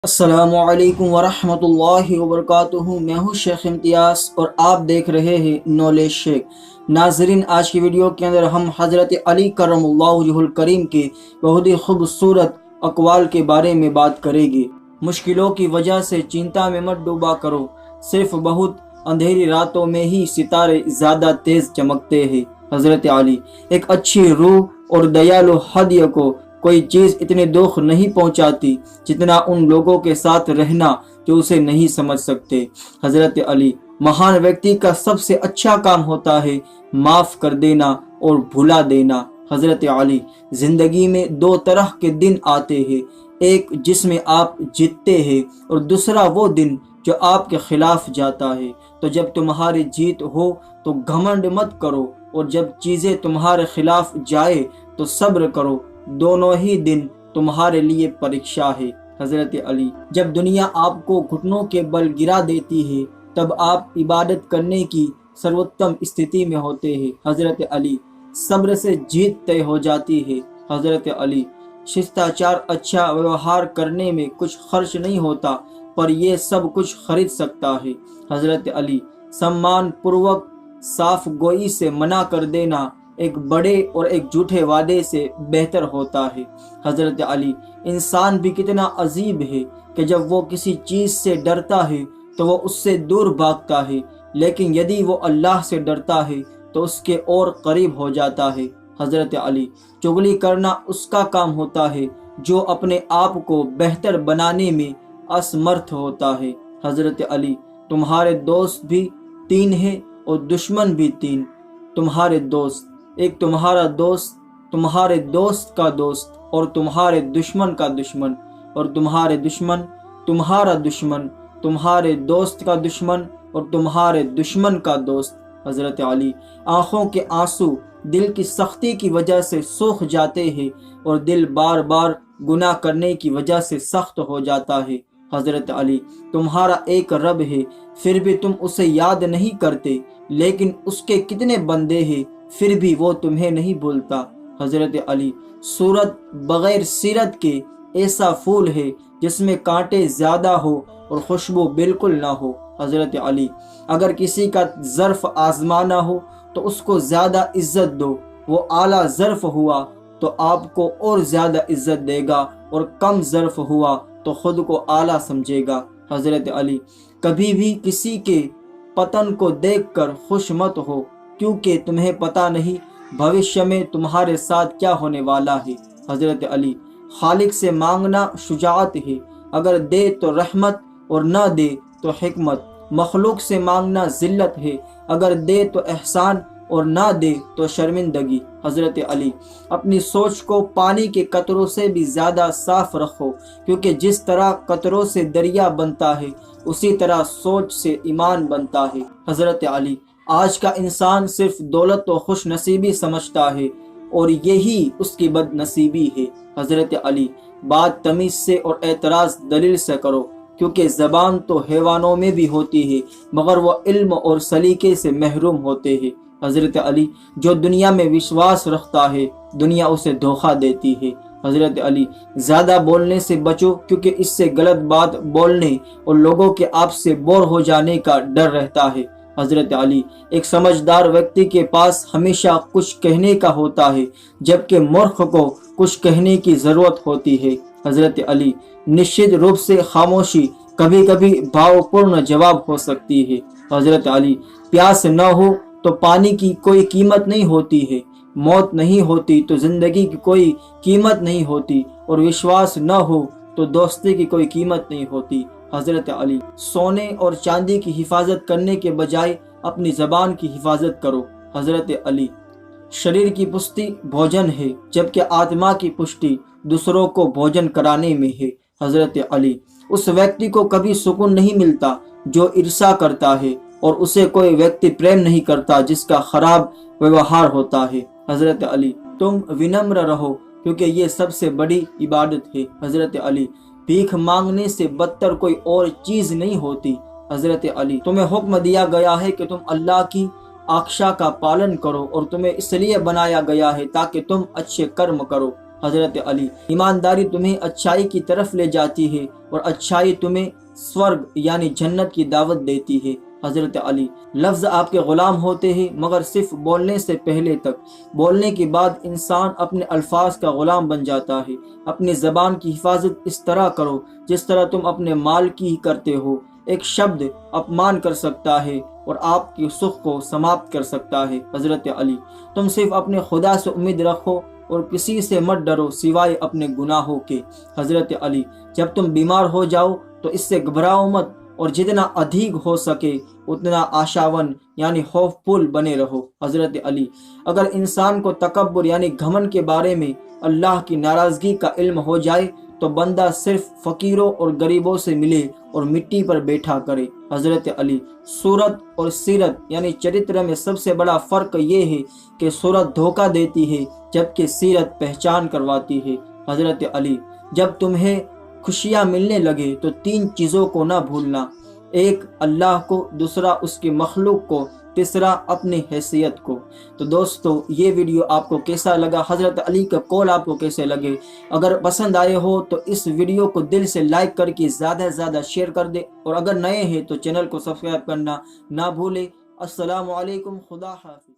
السلام علیکم ورحمۃ اللہ وبرکاتہ۔ میں ہوں شیخ امتیاز اور آپ دیکھ رہے ہیں نالج شیخ۔ ناظرین، آج کی ویڈیو کے اندر ہم حضرت علی کرم اللہ وجہ الکریم کے بہت ہی خوبصورت اقوال کے بارے میں بات کریں گے۔ مشکلوں کی وجہ سے چنتا میں مت ڈوبا کرو، صرف بہت اندھیری راتوں میں ہی ستارے زیادہ تیز چمکتے ہیں۔ حضرت علی، ایک اچھی روح اور دیالو ہدیہ کو کوئی چیز اتنے دکھ نہیں پہنچاتی جتنا ان لوگوں کے ساتھ رہنا جو اسے نہیں سمجھ سکتے۔ حضرت علی، مہان ویکتی کا سب سے اچھا کام ہوتا ہے معاف کر دینا اور بھلا دینا۔ حضرت علی، زندگی میں دو طرح کے دن آتے ہیں، ایک جس میں آپ جیتتے ہیں اور دوسرا وہ دن جو آپ کے خلاف جاتا ہے۔ تو جب تمہاری جیت ہو تو گھمنڈ مت کرو، اور جب چیزیں تمہارے خلاف جائے تو صبر کرو، دونوں ہی دن تمہارے لیے پریکشا ہے۔ حضرت علی، جب دنیا آپ کو گھٹنوں کے بل گرا دیتی ہے تب آپ عبادت کرنے کی سروتم استھتی میں ہوتے ہیں۔ حضرت علی، صبر سے جیت طے ہو جاتی ہے۔ حضرت علی، شستاچار اچھا ویوہار کرنے میں کچھ خرچ نہیں ہوتا، پر یہ سب کچھ خرید سکتا ہے۔ حضرت علی، سمان پوروک صاف گوئی سے منع کر دینا ایک بڑے اور ایک جھوٹے وعدے سے بہتر ہوتا ہے۔ حضرت علی، انسان بھی کتنا عجیب ہے کہ جب وہ کسی چیز سے ڈرتا ہے تو وہ اس سے دور بھاگتا ہے، لیکن یدی وہ اللہ سے ڈرتا ہے تو اس کے اور قریب ہو جاتا ہے۔ حضرت علی، چغلی کرنا اس کا کام ہوتا ہے جو اپنے آپ کو بہتر بنانے میں اسمرتھ ہوتا ہے۔ حضرت علی، تمہارے دوست بھی تین ہیں اور دشمن بھی تین۔ تمہارے دوست، ایک تمہارا دوست، تمہارے دوست کا دوست اور تمہارے دشمن کا دشمن، اور تمہارے دشمن، تمہارا دشمن، تمہارے دوست کا دشمن اور تمہارے دشمن کا دوست۔ حضرت علی، آنکھوں کے آنسو دل کی سختی کی وجہ سے سوکھ جاتے ہیں اور دل بار بار گناہ کرنے کی وجہ سے سخت ہو جاتا ہے۔ حضرت علی، تمہارا ایک رب ہے پھر بھی تم اسے یاد نہیں کرتے، لیکن اس کے کتنے بندے ہیں پھر بھی وہ تمہیں نہیں بھولتا۔ حضرت علی، صورت بغیر سیرت کے ایسا پھول ہے جس میں کانٹے زیادہ ہو اور خوشبو بالکل نہ ہو۔ حضرت علی، اگر کسی کا ظرف آزمانا ہو تو اس کو زیادہ عزت دو، وہ اعلیٰ ظرف ہوا تو آپ کو اور زیادہ عزت دے گا، اور کم ظرف ہوا تو خود کو اعلیٰ سمجھے گا۔ حضرت علی، کبھی بھی کسی کے پتن کو دیکھ کر خوش مت ہو، کیونکہ تمہیں پتہ نہیں بھوشیہ میں تمہارے ساتھ کیا ہونے والا ہے۔ حضرت علی، خالق سے مانگنا شجاعت ہے، اگر دے تو رحمت اور نہ دے تو حکمت۔ مخلوق سے مانگنا ذلت ہے، اگر دے تو احسان اور نہ دے تو شرمندگی۔ حضرت علی، اپنی سوچ کو پانی کے قطروں سے بھی زیادہ صاف رکھو، کیونکہ جس طرح قطروں سے دریا بنتا ہے اسی طرح سوچ سے ایمان بنتا ہے۔ حضرت علی، آج کا انسان صرف دولت و خوش نصیبی سمجھتا ہے اور یہی اس کی بد نصیبی ہے۔ حضرت علی، بات تمیز سے اور اعتراض دلیل سے کرو، کیونکہ زبان تو حیوانوں میں بھی ہوتی ہے مگر وہ علم اور سلیقے سے محروم ہوتے ہیں۔ حضرت علی، جو دنیا میں وشواس رکھتا ہے دنیا اسے دھوکہ دیتی ہے۔ حضرت علی، زیادہ بولنے سے بچو، کیونکہ اس سے غلط بات بولنے اور لوگوں کے آپ سے بور ہو جانے کا ڈر رہتا ہے۔ حضرت علی، ایک سمجھدار ویکتی کے پاس ہمیشہ کچھ کہنے کا ہوتا ہے جبکہ مورخ کو کچھ کہنے کی ضرورت ہوتی ہے۔ حضرت علی، نشچت روپ سے خاموشی کبھی کبھی بھاوپورن جواب ہو سکتی ہے۔ حضرت علی، پیاس نہ ہو تو پانی کی کوئی قیمت نہیں ہوتی ہے، موت نہیں ہوتی تو زندگی کی کوئی قیمت نہیں ہوتی، اور وشواس نہ ہو تو دوستی کی کوئی قیمت نہیں ہوتی۔ حضرت علی، سونے اور چاندی کی حفاظت کرنے کے بجائے اپنی زبان کی حفاظت کرو۔ حضرت علی، شریر کی پشتی بھوجن ہے جبکہ آتما کی پشتی دوسروں کو بھوجن کرانے میں ہے۔ حضرت علی، اس ویکتی کو کبھی سکون نہیں ملتا جو عرصہ کرتا ہے، اور اسے کوئی ویکتی پریم نہیں کرتا جس کا خراب ویوہار ہوتا ہے۔ حضرت علی، تم ونمر رہو کیونکہ یہ سب سے بڑی عبادت ہے۔ حضرت علی، بھیک مانگنے سے بدتر کوئی اور چیز نہیں ہوتی۔ حضرت علی، تمہیں حکم دیا گیا ہے کہ تم اللہ کی آقشا کا پالن کرو، اور تمہیں اس لیے بنایا گیا ہے تاکہ تم اچھے کرم کرو۔ حضرت علی۔ ایمانداری تمہیں اچھائی کی طرف لے جاتی ہے اور اچھائی تمہیں سورگ یعنی جنت کی دعوت دیتی ہے۔ حضرت علی۔ لفظ آپ کے غلام ہوتے ہیں مگر صرف بولنے سے پہلے تک، بولنے کے بعد انسان اپنے الفاظ کا غلام بن جاتا ہے۔ اپنی زبان کی حفاظت اس طرح کرو جس طرح تم اپنے مال کی ہی کرتے ہو۔ ایک شبد اپمان کر سکتا ہے اور آپ کی سکھ کو سماپت کر سکتا ہے۔ حضرت علی۔ تم صرف اپنے خدا سے امید رکھو اور کسی سے مت ڈرو سوائے اپنے گناہوں کے۔ حضرت علی۔ جب تم بیمار ہو جاؤ تو اس سے گھبراؤ مت اور جتنا ادھیک ہو سکے اتنا آشاون یعنی خوف پول بنے رہو۔ حضرت علی۔ اگر انسان کو تکبر یعنی گھمنڈ کے بارے میں اللہ کی ناراضگی کا علم ہو جائے تو بندہ صرف فقیروں اور غریبوں سے ملے اور مٹی پر بیٹھا کرے۔ حضرت علی۔ صورت اور سیرت یعنی چرتر میں سب سے بڑا فرق یہ ہے کہ صورت دھوکہ دیتی ہے جبکہ سیرت پہچان کرواتی ہے۔ حضرت علی۔ جب تمہیں خوشیاں ملنے لگے تو تین چیزوں کو نہ بھولنا، ایک اللہ کو، دوسرا اس کی مخلوق کو، تیسرا اپنی حیثیت کو۔ تو دوستو یہ ویڈیو آپ کو کیسا لگا، حضرت علی کا قول آپ کو کیسے لگے؟ اگر پسند آئے ہو تو اس ویڈیو کو دل سے لائک کر کے زیادہ سے زیادہ شیئر کر دے، اور اگر نئے ہیں تو چینل کو سبسکرائب کرنا نہ بھولے۔ السلام علیکم، خدا حافظ۔